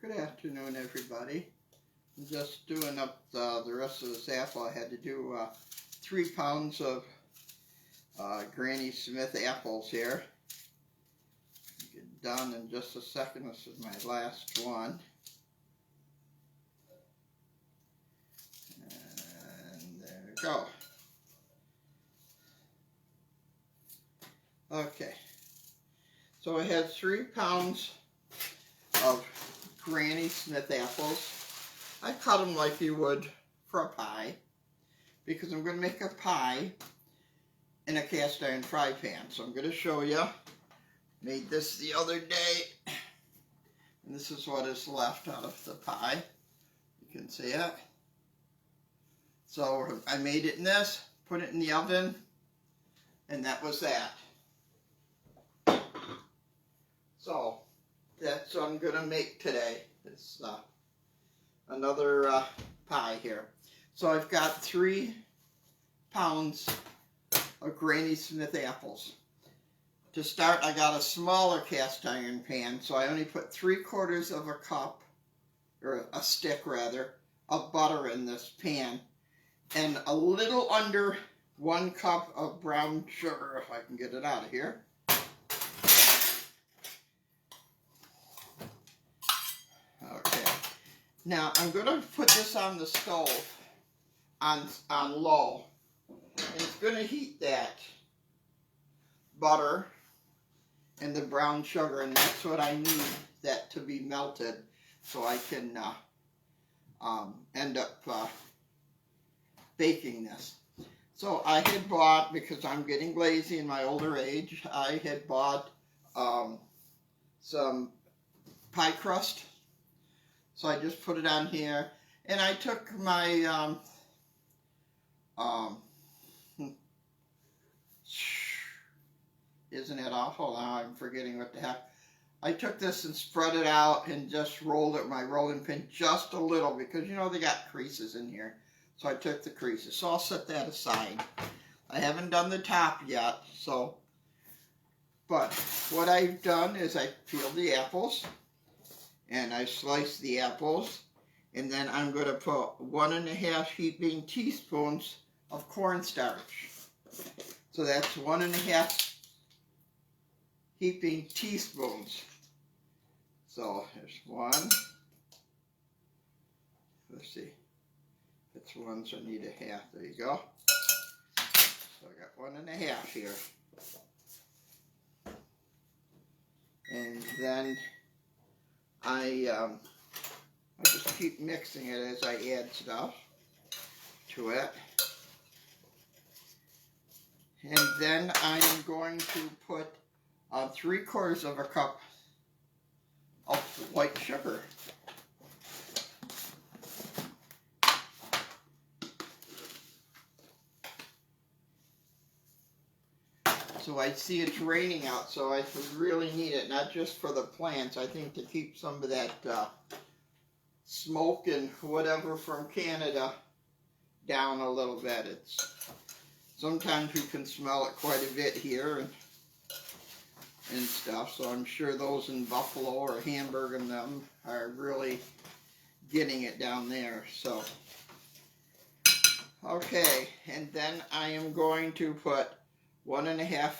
Good afternoon, everybody. I'm just doing up the rest of this apple. I had to do 3 pounds of Granny Smith apples here. Get done in just a second. This is my last one. And there we go. Okay. So I had 3 pounds of Granny Smith apples. I cut them like you would for a pie, because I'm going to make a pie in a cast iron fry pan. So I'm going to show you. Made this the other day, and this is what is left out of the pie. You can see it. So I made it in this, put it in the oven, and that was that. So that's what I'm going to make today. It's another pie here. So I've got 3 pounds of Granny Smith apples. To start, I got a smaller cast iron pan, so I only put 3/4 of a cup, or a stick rather, of butter in this pan, and a little under 1 cup of brown sugar, if I can get it out of here. Okay, now I'm going to put this on the stove on low, and it's going to heat that butter and the brown sugar, and that's what I need that to be melted, so I can end up baking this. So I had bought, because I'm getting lazy in my older age, I had bought some pie crust. So I just put it on here, and I took my isn't it awful? Now I'm forgetting what the heck. I took this and spread it out and just rolled it with my rolling pin just a little, because you know they got creases in here. So I took the creases. So I'll set that aside. I haven't done the top yet, so. But what I've done is I peeled the apples, and I sliced the apples, and then I'm going to put 1½ heaping teaspoons of cornstarch. So that's 1½ heaping teaspoons. So there's 1. Let's see. It's 1, so I need 1/2. There you go. So I got 1½ here. And then I just keep mixing it as I add stuff to it. And then I'm going to put 3/4 of a cup of white sugar. So I see it's raining out, so I really need it, not just for the plants. I think to keep some of that smoke and whatever from Canada down a little bit. It's sometimes you can smell it quite a bit here and stuff. So I'm sure those in Buffalo or Hamburg and them are really getting it down there. So okay, and then I am going to put 1½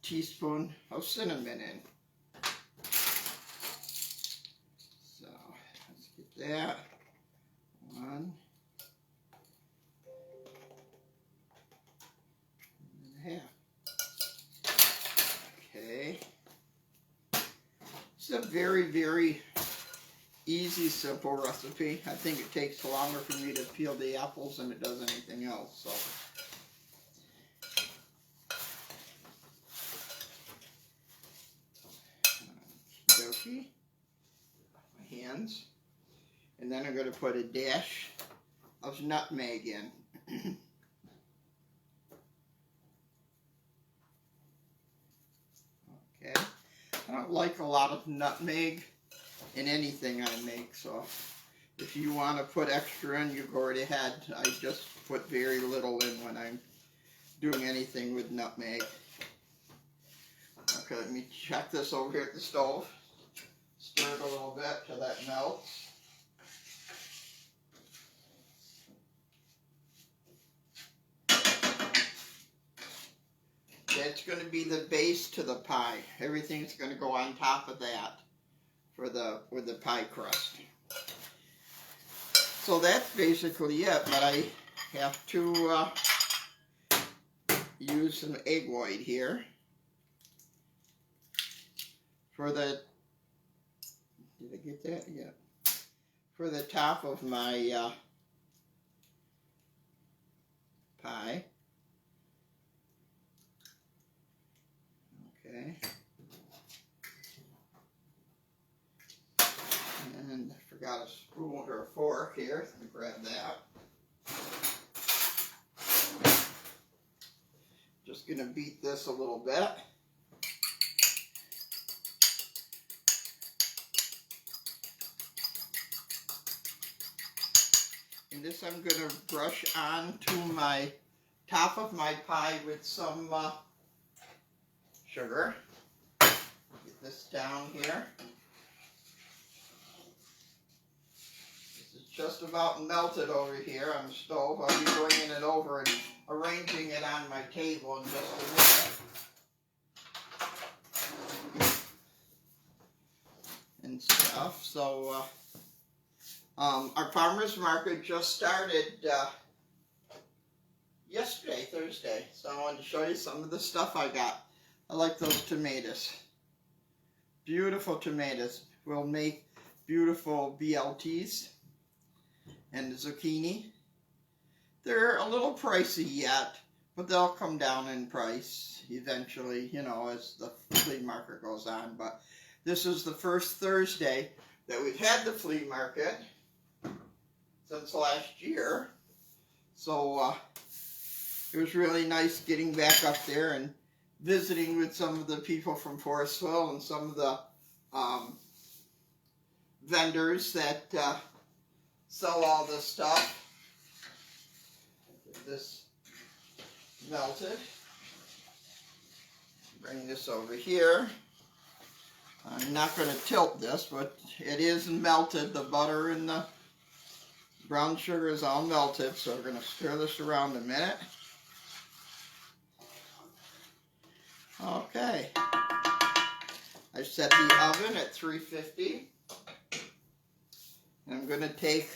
teaspoon of cinnamon in. So let's get that. 1 1/2. Okay. It's a very, very easy, simple recipe. I think it takes longer for me to peel the apples than it does anything else. So. My hands, and then I'm going to put a dash of nutmeg in. Okay, I don't like a lot of nutmeg in anything I make, so if you want to put extra in, you go right ahead. I just put very little in when I'm doing anything with nutmeg. Okay, let me check this over here at the stove. Stir it a little bit till that melts. That's going to be the base to the pie. Everything's going to go on top of that with the pie crust. So that's basically it, but I have to use some egg white here for the, did I get that? Yeah. For the top of my pie. Okay. And I forgot a spoon or a fork here. Let me grab that. Just gonna beat this a little bit. And this I'm gonna brush on to my top of my pie with some sugar. Get this down here. This is just about melted over here on the stove. I'll be bringing it over and arranging it on my table in just a minute. And stuff. So our farmer's market just started yesterday, Thursday. So I wanted to show you some of the stuff I got. I like those tomatoes. Beautiful tomatoes. We'll make beautiful BLTs. And the zucchini. They're a little pricey yet, but they'll come down in price eventually, you know, as the flea market goes on. But this is the first Thursday that we've had the flea market since last year. So it was really nice getting back up there and visiting with some of the people from Forestville and some of the vendors that sell all this stuff. Get this melted. Bring this over here. I'm not going to tilt this, but it is melted. The butter and the brown sugar is all melted, so we're going to stir this around a minute. Okay. I set the oven at 350. And I'm going to take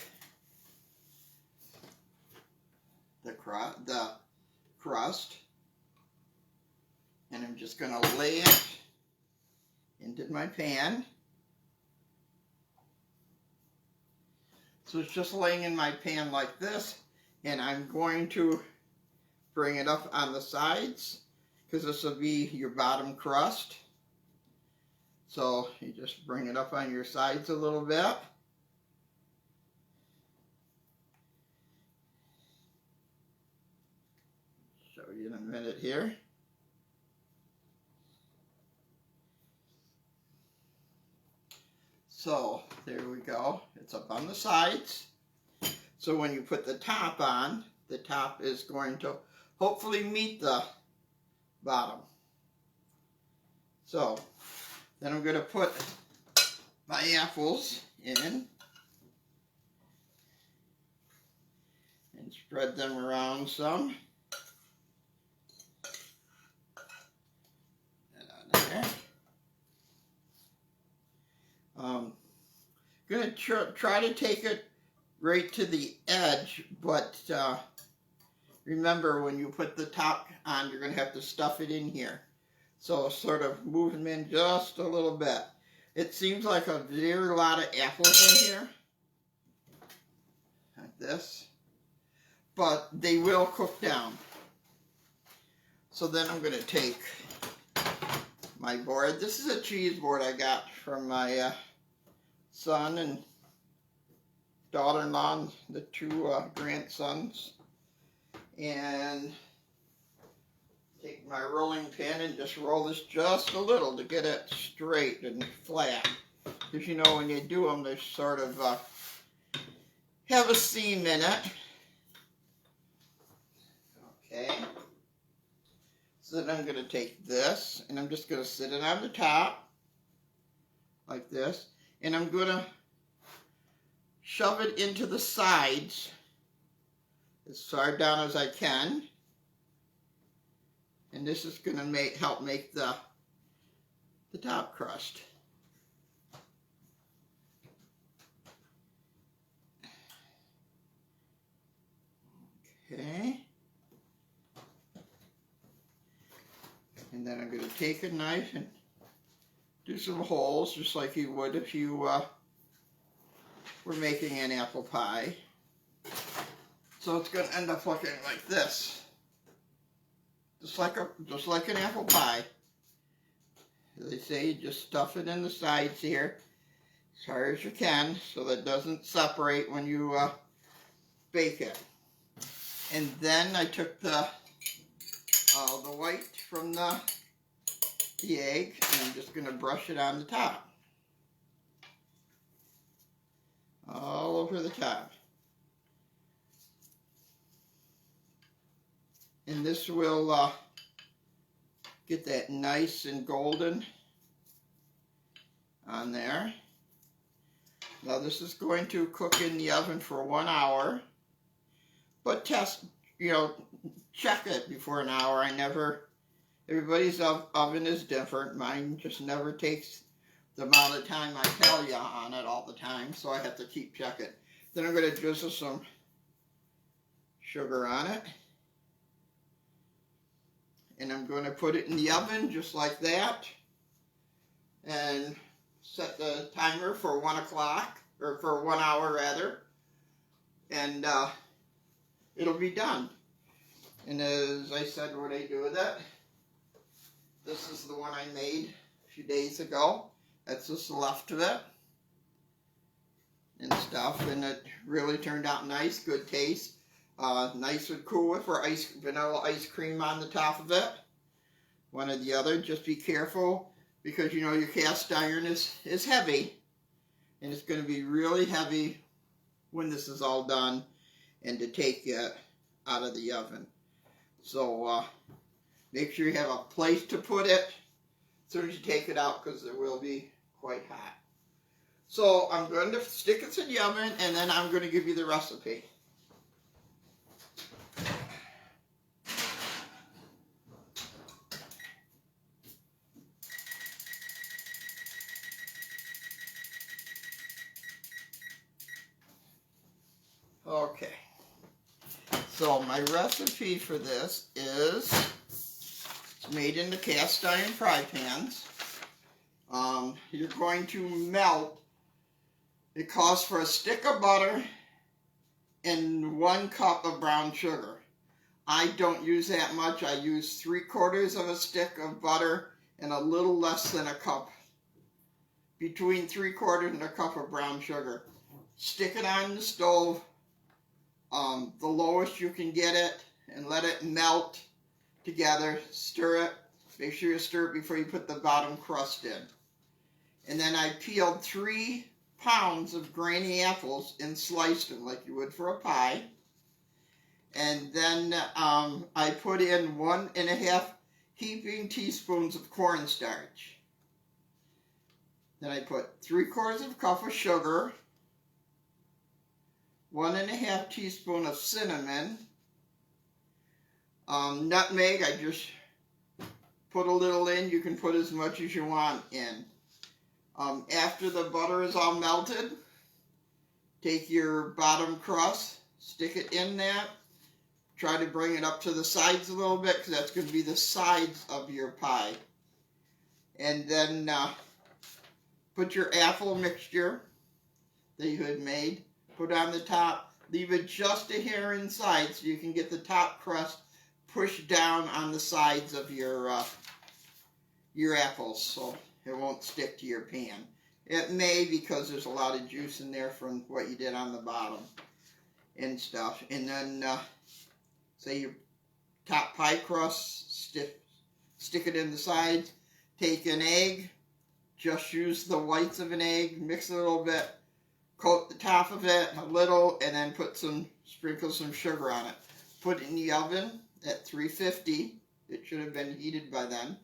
the crust and I'm just going to lay it into my pan. So it's just laying in my pan like this, and I'm going to bring it up on the sides because this will be your bottom crust. So you just bring it up on your sides a little bit. Show you in a minute here. So there we go. It's up on the sides. So when you put the top on, the top is going to hopefully meet the bottom. So then I'm going to put my apples in and spread them around some. Going to try to take it right to the edge, but remember when you put the top on, you're going to have to stuff it in here. So sort of move them in just a little bit. It seems like a very lot of apples in here, like this, but they will cook down. So then I'm going to take my board. This is a cheese board I got from my son and daughter-in-law, and the two grandsons, and take my rolling pin and just roll this just a little to get it straight and flat. Because you know when you do them, they sort of have a seam in it. Okay. So then I'm going to take this and I'm just going to sit it on the top like this. And I'm going to shove it into the sides as far down as I can. And this is going to help make the top crust. Okay. And then I'm going to take a knife and do some holes, just like you would if you were making an apple pie. So it's going to end up looking like this, just like an apple pie. As they say, you just stuff it in the sides here as far as you can, so that it doesn't separate when you bake it. And then I took the white from the egg, and I'm just going to brush it on the top, all over the top. And this will get that nice and golden on there. Now this is going to cook in the oven for 1 hour, but check it before an hour. Everybody's oven is different. Mine just never takes the amount of time I tell you on it all the time, so I have to keep checking. Then I'm going to drizzle some sugar on it. And I'm going to put it in the oven just like that. And set the timer for 1 o'clock, or for 1 hour rather. And it'll be done. And as I said, what I do with it, this is the one I made a few days ago. That's just left of it and stuff, and it really turned out nice, good taste. Nice and cool for vanilla ice cream on the top of it. One or the other. Just be careful, because you know your cast iron is heavy, and it's going to be really heavy when this is all done and to take it out of the oven. So make sure you have a place to put it as soon as you take it out, because it will be quite hot. So I'm going to stick it in the oven, and then I'm going to give you the recipe. Okay, so my recipe for this is, it's made in the cast iron fry pans. You're going to melt, it calls for a stick of butter and 1 cup of brown sugar. I don't use that much. I use 3/4 of a stick of butter and a little less than a cup, between 3/4 and a cup of brown sugar. Stick it on the stove, the lowest you can get it, and let it melt together. Stir it. Make sure you stir it before you put the bottom crust in. And then I peeled 3 pounds of granny apples and sliced them like you would for a pie. And then I put in 1.5 heaping teaspoons of cornstarch. Then I put 3/4 cup of sugar, 1.5 teaspoon of cinnamon, nutmeg. I just put a little in. You can put as much as you want in. After the butter is all melted, take your bottom crust, stick it in that. Try to bring it up to the sides a little bit, because that's going to be the sides of your pie. And then put your apple mixture that you had made, put on the top. Leave it just a hair inside so you can get the top crust pushed down on the sides of your apples, so it won't stick to your pan. It may, because there's a lot of juice in there from what you did on the bottom and stuff. And then say your top pie crust, stick it in the sides. Take an egg, just use the whites of an egg, mix it a little bit, coat the top of it a little, and then sprinkle some sugar on it. Put it in the oven at 350. It should have been heated by then.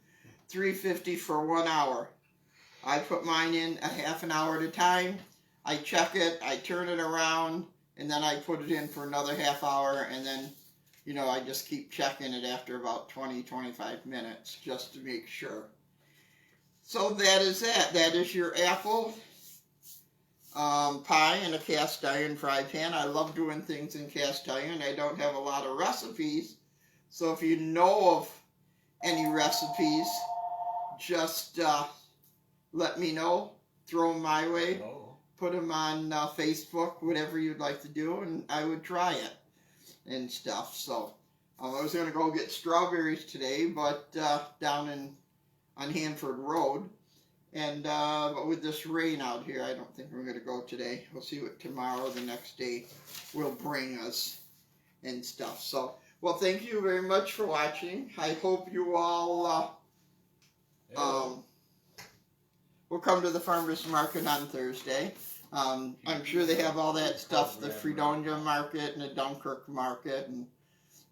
350 for 1 hour. I put mine in a half an hour at a time. I check it, I turn it around, and then I put it in for another half hour, and then, you know, I just keep checking it after about 20-25 minutes just to make sure. So that is that. That is your apple pie in a cast iron fry pan. I love doing things in cast iron. I don't have a lot of recipes, so if you know of any recipes, just let me know. Throw them my way. Put them on Facebook, whatever you'd like to do, and I would try it and stuff. So I was going to go get strawberries today, but down on Hanford Road. And but with this rain out here, I don't think we're going to go today. We'll see what tomorrow or the next day will bring us and stuff. So, well, thank you very much for watching. I hope you all will come to the farmers market on Thursday. I'm sure they have all that stuff, the Fredonia market and the Dunkirk market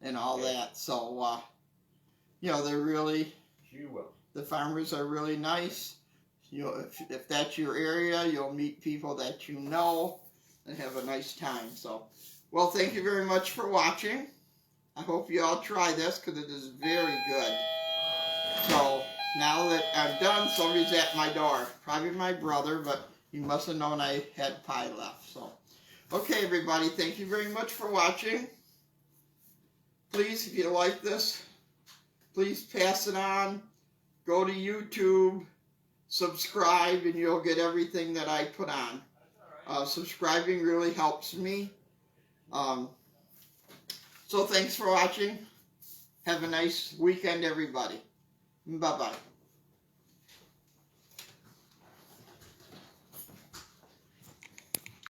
and all that. So, you know, they're really, the farmers are really nice. You know, if that's your area, you'll meet people that you know and have a nice time. So, well, thank you very much for watching. I hope you all try this because it is very good. So, now that I'm done, somebody's at my door. Probably my brother, but he must have known I had pie left. So, okay, everybody, thank you very much for watching. Please, if you like this, please pass it on. Go to YouTube. Subscribe and you'll get everything that I put on. Subscribing really helps me. So thanks for watching. Have a nice weekend, everybody. Bye-bye.